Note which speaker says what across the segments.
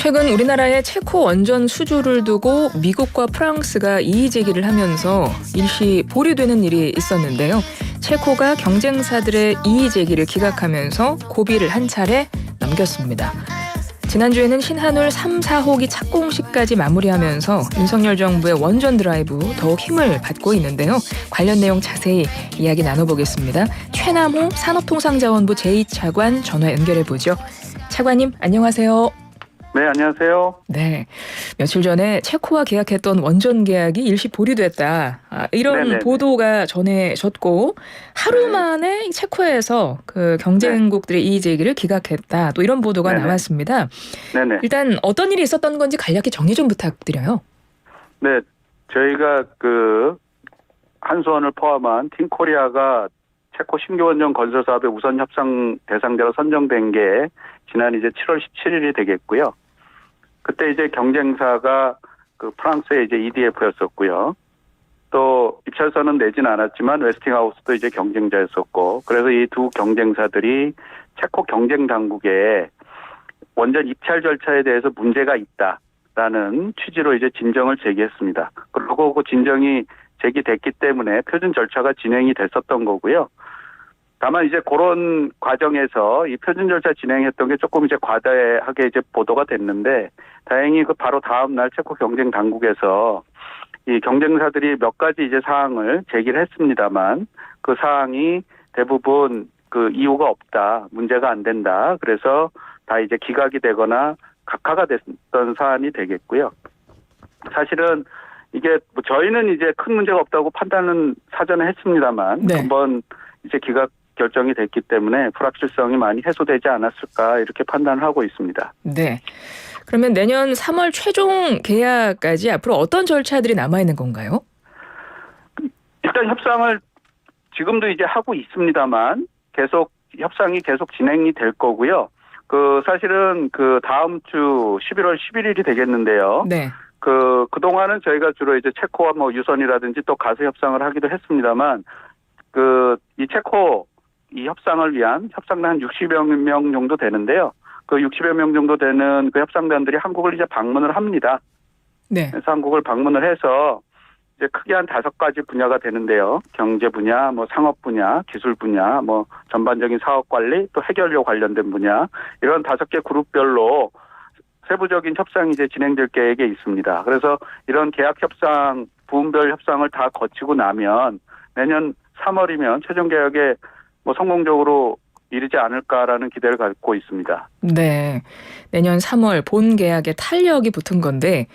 Speaker 1: 최근 우리나라의 체코 원전 수주를 두고 미국과 프랑스가 이의 제기를 하면서 일시 보류되는 일이 있었는데요. 체코가 경쟁사들의 이의 제기를 기각하면서 고비를 한 차례 넘겼습니다. 지난주에는 신한울 3, 4호기 착공식까지 마무리하면서 윤석열 정부의 원전 드라이브 더욱 힘을 받고 있는데요. 관련 내용 자세히 이야기 나눠보겠습니다. 최남호 산업통상자원부 제2차관 전화 연결해보죠. 차관님 안녕하세요.
Speaker 2: 네, 안녕하세요.
Speaker 1: 네, 며칠 전에 체코와 계약했던 원전 계약이 일시 보류됐다. 이런
Speaker 2: 네네네.
Speaker 1: 보도가 전해졌고 하루
Speaker 2: 네.
Speaker 1: 만에 체코에서 그 경쟁국들의 이의 제기를 기각했다. 또 이런 보도가
Speaker 2: 네네.
Speaker 1: 나왔습니다.
Speaker 2: 네네.
Speaker 1: 일단 어떤 일이 있었던 건지 간략히 정리 좀 부탁드려요.
Speaker 2: 네, 저희가 한수원을 포함한 팀코리아가 체코 신규 원전 건설 사업의 우선 협상 대상자로 선정된 게 지난 이제 7월 17일이 되겠고요. 그때 이제 경쟁사가 프랑스의 이제 EDF였었고요. 또 입찰서는 내지는 않았지만 웨스팅하우스도 이제 경쟁자였었고, 그래서 이 두 경쟁사들이 체코 경쟁 당국에 원전 입찰 절차에 대해서 문제가 있다라는 취지로 이제 진정을 제기했습니다. 그리고 그 진정이 제기됐기 때문에 표준 절차가 진행이 됐었던 거고요. 다만 이제 그런 과정에서 이 표준 절차 진행했던 게 조금 이제 과다하게 이제 보도가 됐는데, 다행히 그 바로 다음 날 체코 경쟁 당국에서 이 경쟁사들이 몇 가지 이제 사항을 제기를 했습니다만, 그 사항이 대부분 이유가 없다, 문제가 안 된다. 그래서 다 이제 기각이 되거나 각하가 됐던 사안이 되겠고요. 사실은 이게 저희는 이제 큰 문제가 없다고 판단은 사전에 했습니다만,
Speaker 1: 네.
Speaker 2: 한번 이제 기각 결정이 됐기 때문에 불확실성이 많이 해소되지 않았을까 이렇게 판단을 하고 있습니다.
Speaker 1: 네. 그러면 내년 3월 최종 계약까지 앞으로 어떤 절차들이 남아있는 건가요?
Speaker 2: 일단 협상을 지금도 이제 하고 있습니다만 협상이 계속 진행이 될 거고요. 사실은 다음 주 11월 11일이 되겠는데요.
Speaker 1: 네.
Speaker 2: 그동안은 저희가 주로 이제 체코와 유선이라든지 또 가수 협상을 하기도 했습니다만, 이 체코 이 협상을 위한 협상단 60여 명 정도 되는데요. 60여 명 정도 되는 그 협상단들이 한국을 이제 방문을 합니다.
Speaker 1: 네.
Speaker 2: 그래서 한국을 방문을 해서 이제 크게 한 5가지 분야가 되는데요. 경제 분야, 상업 분야, 기술 분야, 전반적인 사업 관리, 또 해결료 관련된 분야, 이런 5개 그룹별로 세부적인 협상이 이제 진행될 계획에 있습니다. 그래서 이런 계약 협상, 부문별 협상을 다 거치고 나면 내년 3월이면 최종 계약에 성공적으로 이르지 않을까라는 기대를 갖고 있습니다.
Speaker 1: 네. 내년 3월 본 계약에 탄력이 붙은 건데,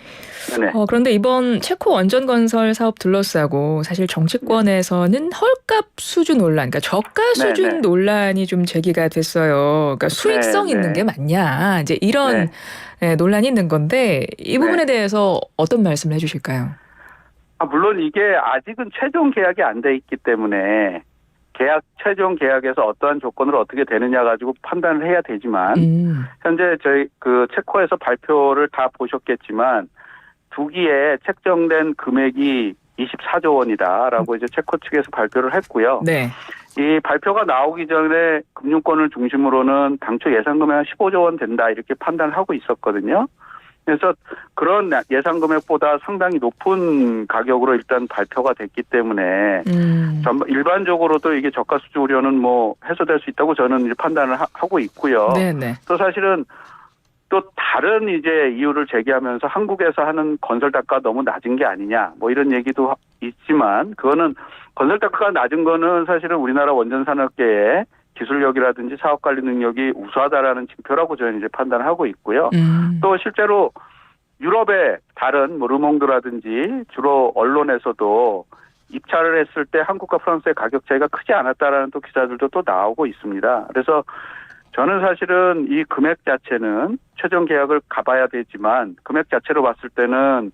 Speaker 2: 네네.
Speaker 1: 그런데 이번 체코 원전 건설 사업 둘러싸고 사실 정치권에서는 헐값 수준 논란, 그러니까 저가 수준
Speaker 2: 네네.
Speaker 1: 논란이 좀 제기가 됐어요. 그러니까 수익성
Speaker 2: 네네.
Speaker 1: 있는 게 맞냐, 이제 이런 논란이 있는 건데 이 부분에 대해서 어떤 말씀을 해주실까요?
Speaker 2: 물론 이게 아직은 최종 계약이 안 돼 있기 때문에 최종 계약에서 어떠한 조건으로 어떻게 되느냐 가지고 판단을 해야 되지만, 현재 저희 체코에서 발표를 다 보셨겠지만 2기에 책정된 금액이 24조 원이다라고 이제 체코 측에서 발표를 했고요.
Speaker 1: 네.
Speaker 2: 이 발표가 나오기 전에 금융권을 중심으로는 당초 예상 금액 한 15조 원 된다 이렇게 판단을 하고 있었거든요. 그래서 그런 예상 금액보다 상당히 높은 가격으로 일단 발표가 됐기 때문에 일반적으로도 이게 저가 수주 우려는 해소될 수 있다고 저는 이제 판단을 하고 있고요.
Speaker 1: 네네.
Speaker 2: 또 사실은 또 다른 이제 이유를 제기하면서 한국에서 하는 건설 단가가 너무 낮은 게 아니냐 이런 얘기도 있지만, 그거는 건설 단가가 낮은 거는 사실은 우리나라 원전 산업계의 기술력이라든지 사업 관리 능력이 우수하다라는 징표라고 저는 이제 판단하고 있고요. 또 실제로 유럽의 다른 르몽드라든지 주로 언론에서도 입찰을 했을 때 한국과 프랑스의 가격 차이가 크지 않았다라는 또 기사들도 또 나오고 있습니다. 그래서 저는 사실은 이 금액 자체는 최종 계약을 가봐야 되지만, 금액 자체로 봤을 때는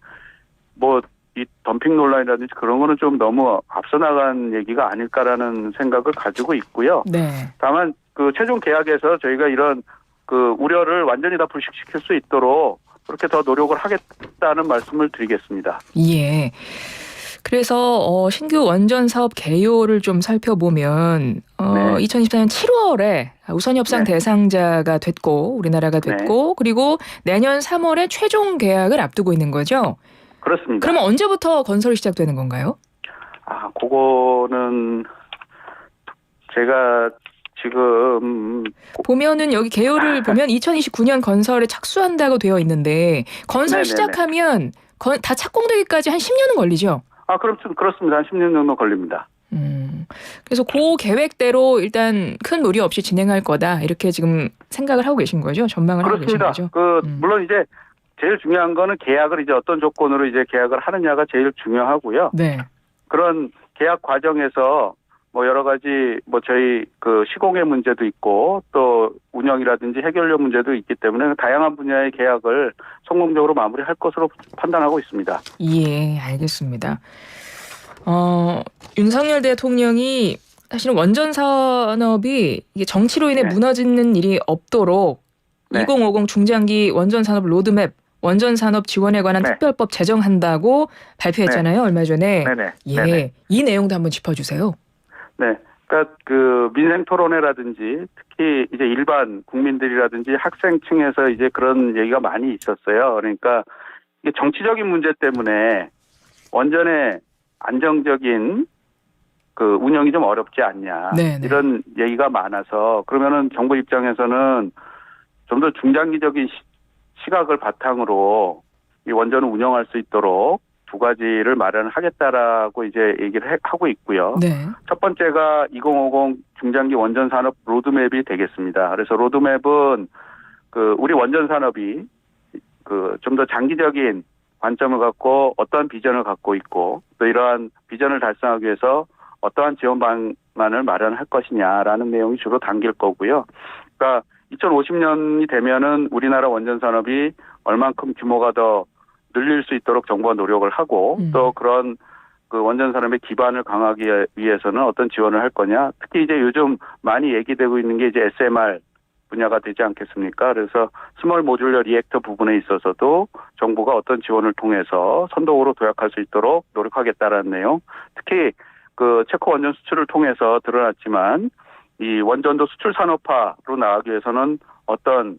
Speaker 2: 이 덤핑 논란이라든지 그런 거는 좀 너무 앞서 나간 얘기가 아닐까라는 생각을 가지고 있고요.
Speaker 1: 네.
Speaker 2: 다만 최종 계약에서 저희가 이런 우려를 완전히 다 불식시킬 수 있도록 그렇게 더 노력을 하겠다는 말씀을 드리겠습니다.
Speaker 1: 예. 그래서 신규 원전 사업 개요를 좀 살펴보면
Speaker 2: 네.
Speaker 1: 2024년 7월에 우선 협상
Speaker 2: 네.
Speaker 1: 대상자가 됐고 우리나라가
Speaker 2: 네.
Speaker 1: 됐고 그리고 내년 3월에 최종 계약을 앞두고 있는 거죠.
Speaker 2: 그렇습니다.
Speaker 1: 그러면 언제부터 건설이 시작되는 건가요?
Speaker 2: 그거는 제가 지금
Speaker 1: 보면은 여기 개요를 보면 2029년 건설에 착수한다고 되어 있는데 건설
Speaker 2: 네네네.
Speaker 1: 시작하면 다 착공되기까지 한 10년은 걸리죠?
Speaker 2: 그렇습니다. 한 10년 정도 걸립니다.
Speaker 1: 그래서 그 계획대로 일단 큰 무리 없이 진행할 거다 이렇게 지금 생각을 하고 계신 거죠? 전망을 하고 계신
Speaker 2: 그렇습니다.
Speaker 1: 거죠?
Speaker 2: 물론 이제 제일 중요한 거는 계약을 이제 어떤 조건으로 이제 계약을 하느냐가 제일 중요하고요.
Speaker 1: 네.
Speaker 2: 그런 계약 과정에서 뭐 여러 가지 뭐 저희 그 시공의 문제도 있고 또 운영이라든지 해결료 문제도 있기 때문에 다양한 분야의 계약을 성공적으로 마무리할 것으로 판단하고 있습니다.
Speaker 1: 예, 알겠습니다. 윤석열 대통령이 사실은 원전 산업이 이게 정치로 인해
Speaker 2: 네.
Speaker 1: 무너지는 일이 없도록
Speaker 2: 네.
Speaker 1: 2050 중장기 원전 산업 로드맵 원전 산업 지원에 관한
Speaker 2: 네.
Speaker 1: 특별법 제정한다고 발표했잖아요, 얼마 전에.
Speaker 2: 네네.
Speaker 1: 예,
Speaker 2: 네네.
Speaker 1: 이 내용도 한번 짚어주세요.
Speaker 2: 네. 그러니까 그 민생 토론회라든지 특히 이제 일반 국민들이라든지 학생층에서 이제 그런 얘기가 많이 있었어요. 그러니까 이게 정치적인 문제 때문에 원전의 안정적인 그 운영이 좀 어렵지 않냐.
Speaker 1: 네네.
Speaker 2: 이런 얘기가 많아서 그러면은 정부 입장에서는 좀 더 중장기적인 시각을 바탕으로 이 원전을 운영할 수 있도록 두 가지를 마련하겠다라고 이제 얘기를 하고 있고요.
Speaker 1: 네.
Speaker 2: 첫 번째가 2050 중장기 원전 산업 로드맵이 되겠습니다. 그래서 로드맵은 그 우리 원전 산업이 그 좀 더 장기적인 관점을 갖고 어떠한 비전을 갖고 있고 또 이러한 비전을 달성하기 위해서 어떠한 지원 방안을 마련할 것이냐라는 내용이 주로 담길 거고요. 그러니까 2050년이 되면은 우리나라 원전 산업이 얼만큼 규모가 더 늘릴 수 있도록 정부가 노력을 하고 또 그런 그 원전 산업의 기반을 강화하기 위해서는 어떤 지원을 할 거냐. 특히 이제 요즘 많이 얘기되고 있는 게 이제 SMR 분야가 되지 않겠습니까? 그래서 스몰 모듈러 리액터 부분에 있어서도 정부가 어떤 지원을 통해서 선도적으로 도약할 수 있도록 노력하겠다라는 내용. 특히 그 체코 원전 수출을 통해서 드러났지만 이 원전도 수출 산업화로 나가기 위해서는 어떤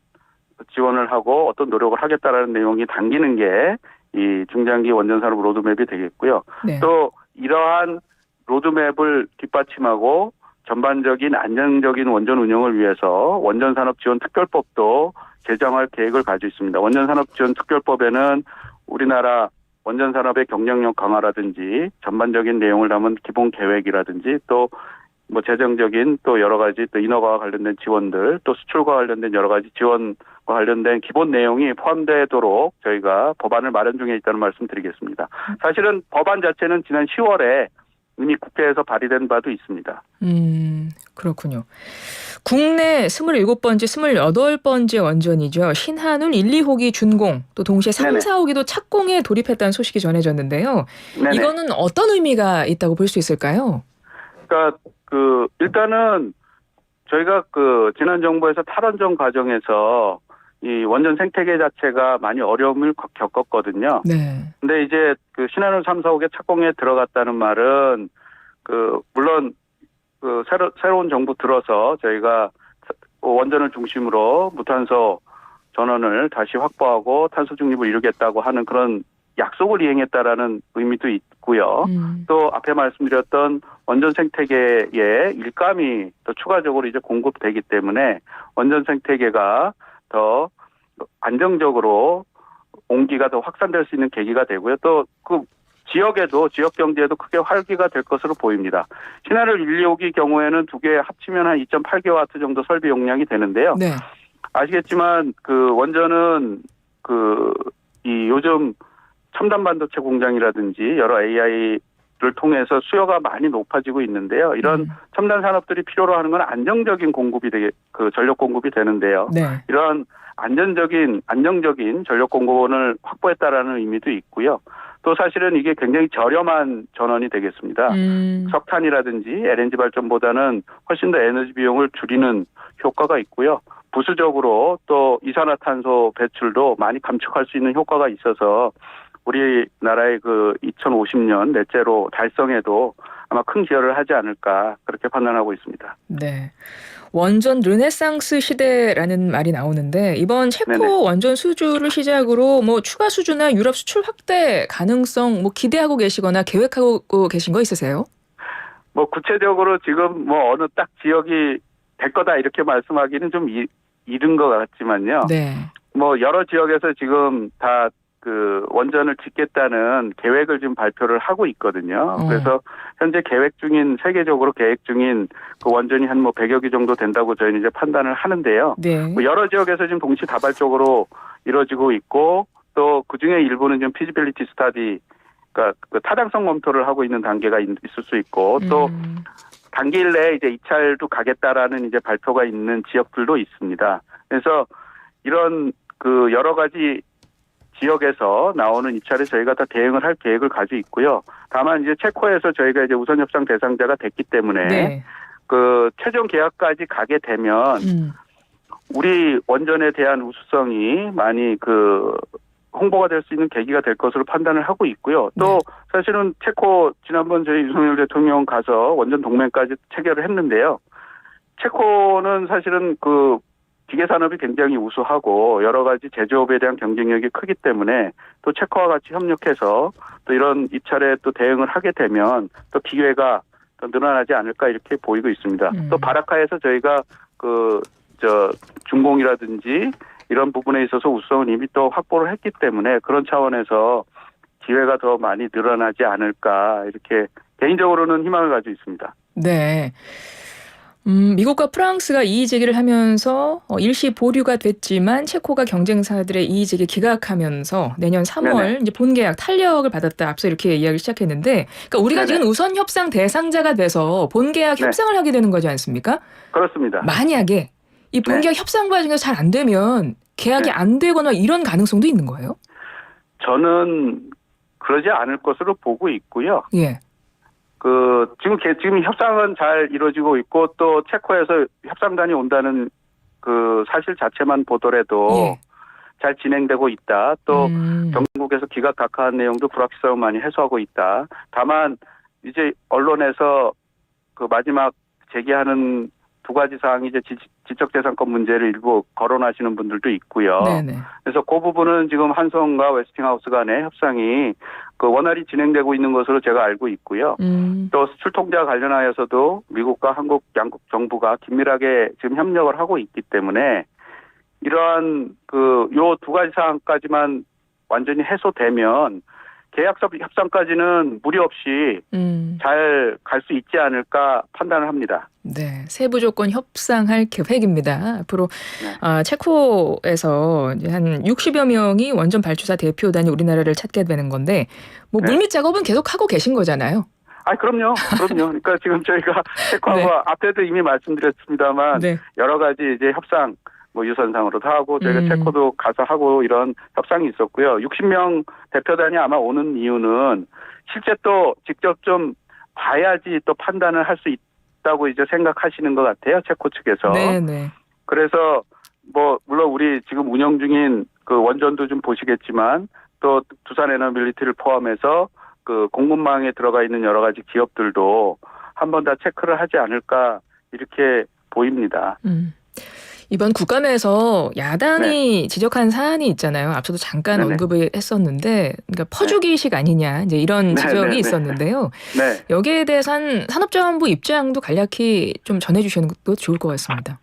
Speaker 2: 지원을 하고 어떤 노력을 하겠다라는 내용이 담기는 게 이 중장기 원전 산업 로드맵이 되겠고요.
Speaker 1: 네.
Speaker 2: 또 이러한 로드맵을 뒷받침하고 전반적인 안정적인 원전 운영을 위해서 원전 산업 지원 특별법도 제정할 계획을 가지고 있습니다. 원전 산업 지원 특별법에는 우리나라 원전 산업의 경쟁력 강화라든지 전반적인 내용을 담은 기본 계획이라든지 또 뭐 재정적인 또 여러 가지 또 인허가와 관련된 지원들 또 수출과 관련된 여러 가지 지원과 관련된 기본 내용이 포함되도록 저희가 법안을 마련 중에 있다는 말씀 드리겠습니다. 사실은 법안 자체는 지난 10월에 이미 국회에서 발의된 바도 있습니다.
Speaker 1: 그렇군요. 국내 27번째, 28번째 원전이죠. 신한울 1, 2호기 준공, 또 동시에 3,
Speaker 2: 네네.
Speaker 1: 4호기도 착공에 돌입했다는 소식이 전해졌는데요.
Speaker 2: 네네.
Speaker 1: 이거는 어떤 의미가 있다고 볼 수 있을까요?
Speaker 2: 그러니까 그 일단은 저희가 그 지난 정부에서 탈원전 과정에서 이 원전 생태계 자체가 많이 어려움을 겪었거든요.
Speaker 1: 네.
Speaker 2: 근데 이제 그 신한울 3, 4호기 착공에 들어갔다는 말은 그 물론 그 새로운 정부 들어서 저희가 원전을 중심으로 무탄소 전원을 다시 확보하고 탄소 중립을 이루겠다고 하는 그런 약속을 이행했다라는 의미도 있고요. 또 앞에 말씀드렸던 원전 생태계에 일감이 또 추가적으로 이제 공급되기 때문에 원전 생태계가 더 안정적으로 온기가 더 확산될 수 있는 계기가 되고요. 또 그 지역에도 지역 경제에도 크게 활기가 될 것으로 보입니다. 신한울 1, 2호기 경우에는 두 개 합치면 한 2.8기가와트 정도 설비 용량이 되는데요.
Speaker 1: 네.
Speaker 2: 아시겠지만 그 원전은 그 이 요즘 첨단 반도체 공장이라든지 여러 AI를 통해서 수요가 많이 높아지고 있는데요. 이런 첨단 산업들이 필요로 하는 건 안정적인 공급이 그 전력 공급이 되는데요.
Speaker 1: 네.
Speaker 2: 이런 안정적인 전력 공급원을 확보했다라는 의미도 있고요. 또 사실은 이게 굉장히 저렴한 전원이 되겠습니다. 석탄이라든지 LNG 발전보다는 훨씬 더 에너지 비용을 줄이는 효과가 있고요. 부수적으로 또 이산화탄소 배출도 많이 감축할 수 있는 효과가 있어서 우리나라의 그 2050년 넷제로 달성에도 아마 큰 기여를 하지 않을까 그렇게 판단하고 있습니다.
Speaker 1: 네. 원전 르네상스 시대라는 말이 나오는데 이번 체코
Speaker 2: 네네.
Speaker 1: 원전 수주를 시작으로 뭐 추가 수주나 유럽 수출 확대 가능성 뭐 기대하고 계시거나 계획하고 계신 거 있으세요?
Speaker 2: 뭐 구체적으로 지금 뭐 어느 딱 지역이 될 거다 이렇게 말씀하기는 좀 이른 것 같지만요.
Speaker 1: 네.
Speaker 2: 뭐 여러 지역에서 지금 다 그 원전을 짓겠다는 계획을 지금 발표를 하고 있거든요. 그래서 현재 세계적으로 계획 중인 그 원전이 한 뭐 100여 개 정도 된다고 저희는 이제 판단을 하는데요.
Speaker 1: 네.
Speaker 2: 뭐 여러 지역에서 지금 동시다발적으로 이루어지고 있고 또 그중에 일부는 지금 피지빌리티 스터디 그러니까 그 타당성 검토를 하고 있는 단계가 있을 수 있고 또 단기일 내에 이제 입찰도 가겠다라는 이제 발표가 있는 지역들도 있습니다. 그래서 이런 그 여러 가지 지역에서 나오는 입찰에 저희가 다 대응을 할 계획을 가지고 있고요. 다만 이제 체코에서 저희가 이제 우선 협상 대상자가 됐기 때문에
Speaker 1: 네.
Speaker 2: 그 최종 계약까지 가게 되면 우리 원전에 대한 우수성이 많이 그 홍보가 될 수 있는 계기가 될 것으로 판단을 하고 있고요. 또 사실은 체코 지난번 저희 윤석열 대통령 가서 원전 동맹까지 체결을 했는데요. 체코는 사실은 그 기계 산업이 굉장히 우수하고 여러 가지 제조업에 대한 경쟁력이 크기 때문에 또 체코와 같이 협력해서 또 이런 입찰에 또 대응을 하게 되면 또 기회가 더 늘어나지 않을까 이렇게 보이고 있습니다. 또 바라카에서 저희가 준공이라든지 이런 부분에 있어서 우수성을 이미 또 확보를 했기 때문에 그런 차원에서 기회가 더 많이 늘어나지 않을까 이렇게 개인적으로는 희망을 가지고 있습니다.
Speaker 1: 네. 미국과 프랑스가 이의 제기를 하면서 일시 보류가 됐지만 체코가 경쟁사들의 이의 제기 기각하면서 내년 3월 이제 본계약 탄력을 받았다. 앞서 이렇게 이야기를 시작했는데, 그러니까 우리가 지금 우선 협상 대상자가 돼서 본계약 협상을 하게 되는 거지 않습니까?
Speaker 2: 그렇습니다.
Speaker 1: 만약에 이 본계약 협상 과정에서 잘 안 되면 계약이 안 되거나 이런 가능성도 있는 거예요?
Speaker 2: 저는 그러지 않을 것으로 보고 있고요.
Speaker 1: 예.
Speaker 2: 지금 협상은 잘 이루어지고 있고 또 체코에서 협상단이 온다는 그 사실 자체만 보더라도 잘 진행되고 있다. 또 정국에서 기각 각하한 내용도 불확실성을 많이 해소하고 있다. 다만 이제 언론에서 그 마지막 제기하는 두 가지 사항이 이제 지적재산권 문제를 일부 거론하시는 분들도 있고요.
Speaker 1: 네네.
Speaker 2: 그래서 그 부분은 지금 한성과 웨스팅하우스 간의 협상이 그 원활히 진행되고 있는 것으로 제가 알고 있고요. 또 수출 통제와 관련하여서도 미국과 한국 양국 정부가 긴밀하게 지금 협력을 하고 있기 때문에 이러한 요 두 가지 사항까지만 완전히 해소되면 계약서 협상까지는 무리 없이 잘 갈 수 있지 않을까 판단을 합니다.
Speaker 1: 네, 세부 조건 협상할 계획입니다. 앞으로 체코에서 이제 한 60여 명이 원전 발주사 대표단이 우리나라를 찾게 되는 건데 뭐 물밑 작업은 계속 하고 계신 거잖아요.
Speaker 2: 그럼요. 그러니까 지금 저희가 체코하고 앞에도 이미 말씀드렸습니다만 여러 가지 이제 협상 뭐 유선상으로도 하고 저희가 체코도 가서 하고 이런 협상이 있었고요. 60명 대표단이 아마 오는 이유는 실제 또 직접 좀 봐야지 또 판단을 할 수 있다고 이제 생각하시는 것 같아요. 체코 측에서. 네네. 그래서 뭐 물론 우리 지금 운영 중인 그 원전도 좀 보시겠지만 또 두산에너빌리티를 포함해서 그 공급망에 들어가 있는 여러 가지 기업들도 한번 다 체크를 하지 않을까 이렇게 보입니다.
Speaker 1: 이번 국감에서 야당이 지적한 사안이 있잖아요. 앞서도 잠깐 언급을 했었는데, 그러니까 퍼주기식 아니냐 이제 이런 지적이 있었는데요. 여기에 대해서는 산업자원부 입장도 간략히 좀 전해주시는 것도 좋을 것 같습니다.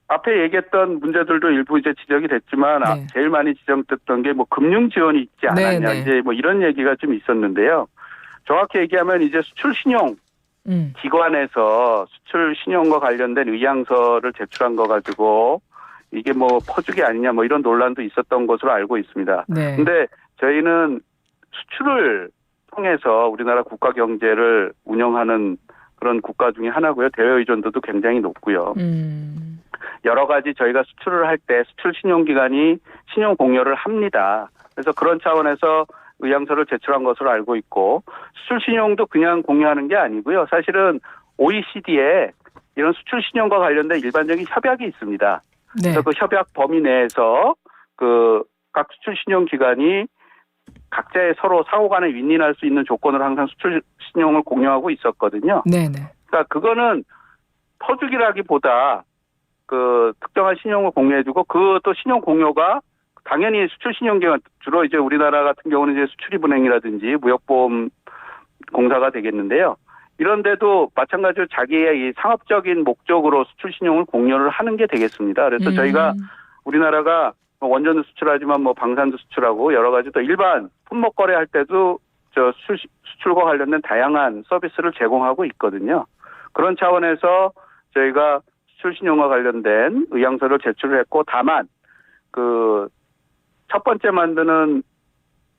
Speaker 2: 앞에 얘기했던 문제들도 일부 이제 지적이 됐지만 제일 많이 지적됐던 게 뭐 금융 지원이 있지 않았냐 이제 뭐 이런 얘기가 좀 있었는데요. 정확히 얘기하면 이제 수출 신용 기관에서 수출 신용과 관련된 의향서를 제출한 거 가지고 이게 뭐 퍼주기 아니냐 뭐 이런 논란도 있었던 것으로 알고 있습니다. 근데 저희는 수출을 통해서 우리나라 국가 경제를 운영하는 그런 국가 중에 하나고요. 대외 의존도도 굉장히 높고요. 여러 가지 저희가 수출을 할 때 수출 신용기관이 신용 공여를 합니다. 그래서 그런 차원에서 의향서를 제출한 것으로 알고 있고 수출 신용도 그냥 공유하는 게 아니고요. 사실은 OECD에 이런 수출 신용과 관련된 일반적인 협약이 있습니다. 그래서 그 협약 범위 내에서 그 각 수출 신용 기관이 각자의 서로 사후 간에 윈윈할 수 있는 조건을 항상 수출 신용을 공유하고 있었거든요.
Speaker 1: 네네.
Speaker 2: 그러니까 그거는 퍼주기라기보다 그 특정한 신용을 공유해주고 그 또 신용 공유가 당연히 수출 신용기관 주로 이제 우리나라 같은 경우는 이제 수출입은행이라든지 무역보험 공사가 되겠는데요. 이런데도 마찬가지로 자기의 이 상업적인 목적으로 수출 신용을 공유를 하는 게 되겠습니다. 그래서 저희가 우리나라가 원전도 수출하지만 뭐 방산도 수출하고 여러 가지 또 일반 품목 거래할 때도 저 수출과 관련된 다양한 서비스를 제공하고 있거든요. 그런 차원에서 저희가 수출 신용과 관련된 의향서를 제출을 했고 다만 그 첫 번째 만드는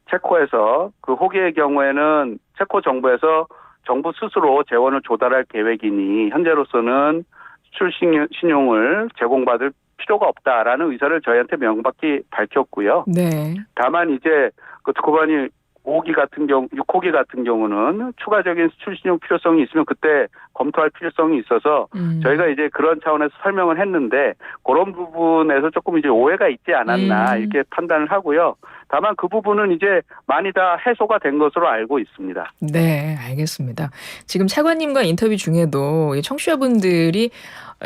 Speaker 2: 체코에서 그 호기의 경우에는 체코 정부에서 정부 스스로 재원을 조달할 계획이니 현재로서는 수출 신용을 제공받을 필요가 없다라는 의사를 저희한테 명확히 밝혔고요.
Speaker 1: 네.
Speaker 2: 다만 이제 그 특허반이 5호기 같은 경우, 6호기 같은 경우는 추가적인 수출 신용 필요성이 있으면 그때 검토할 필요성이 있어서 저희가 이제 그런 차원에서 설명을 했는데 그런 부분에서 조금 이제 오해가 있지 않았나 이렇게 판단을 하고요. 다만 그 부분은 이제 많이 다 해소가 된 것으로 알고 있습니다.
Speaker 1: 네, 알겠습니다. 지금 차관님과 인터뷰 중에도 이 청취자분들이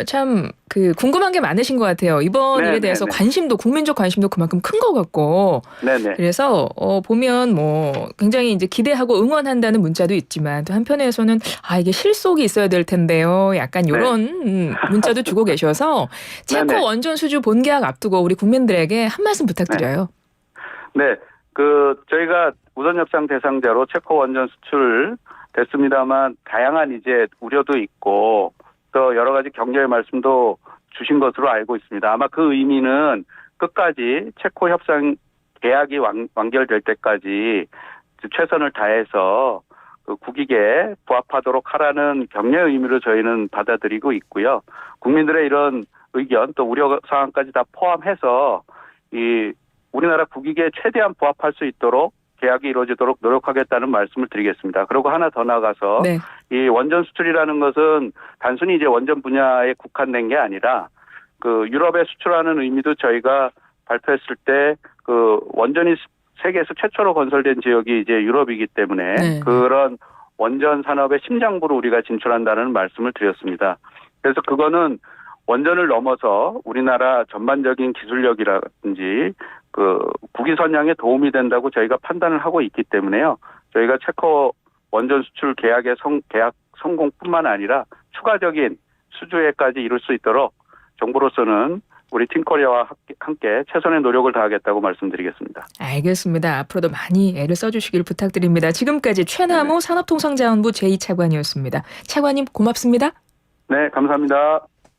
Speaker 1: 참 그 궁금한 게 많으신 것 같아요. 이번 일에 대해서 관심도 국민적 관심도 그만큼 큰 것 같고.
Speaker 2: 네네.
Speaker 1: 그래서 보면 뭐 굉장히 이제 기대하고 응원한다는 문자도 있지만 또 한편에서는 이게 실속이 있어야 될 텐데요. 약간 이런 문자도 주고 계셔서 체코 원전 수주 본계약 앞두고 우리 국민들에게 한 말씀 부탁드려요.
Speaker 2: 네, 그 저희가 우선협상 대상자로 체코 원전 수출 됐습니다만 다양한 이제 우려도 있고 또 여러 가지 격려의 말씀도 주신 것으로 알고 있습니다. 아마 그 의미는 끝까지 체코 협상 계약이 완결될 때까지 최선을 다해서 그 국익에 부합하도록 하라는 격려의 의미로 저희는 받아들이고 있고요. 국민들의 이런 의견 또 우려 사항까지 다 포함해서 이 우리나라 국익에 최대한 부합할 수 있도록 계약이 이루어지도록 노력하겠다는 말씀을 드리겠습니다. 그리고 하나 더 나가서 이 원전 수출이라는 것은 단순히 이제 원전 분야에 국한된 게 아니라 그 유럽에 수출하는 의미도 저희가 발표했을 때 그 원전이 세계에서 최초로 건설된 지역이 이제 유럽이기 때문에 그런 원전 산업의 심장부로 우리가 진출한다는 말씀을 드렸습니다. 그래서 그거는 원전을 넘어서 우리나라 전반적인 기술력이라든지 그 국위 선양에 도움이 된다고 저희가 판단을 하고 있기 때문에요. 저희가 체코 원전 수출 계약 성공뿐만 아니라 추가적인 수주에까지 이룰 수 있도록 정부로서는 우리 팀코리아와 함께 최선의 노력을 다하겠다고 말씀드리겠습니다.
Speaker 1: 알겠습니다. 앞으로도 많이 애를 써주시길 부탁드립니다. 지금까지 최남호 산업통상자원부 제2차관이었습니다. 차관님 고맙습니다.
Speaker 2: 네, 감사합니다.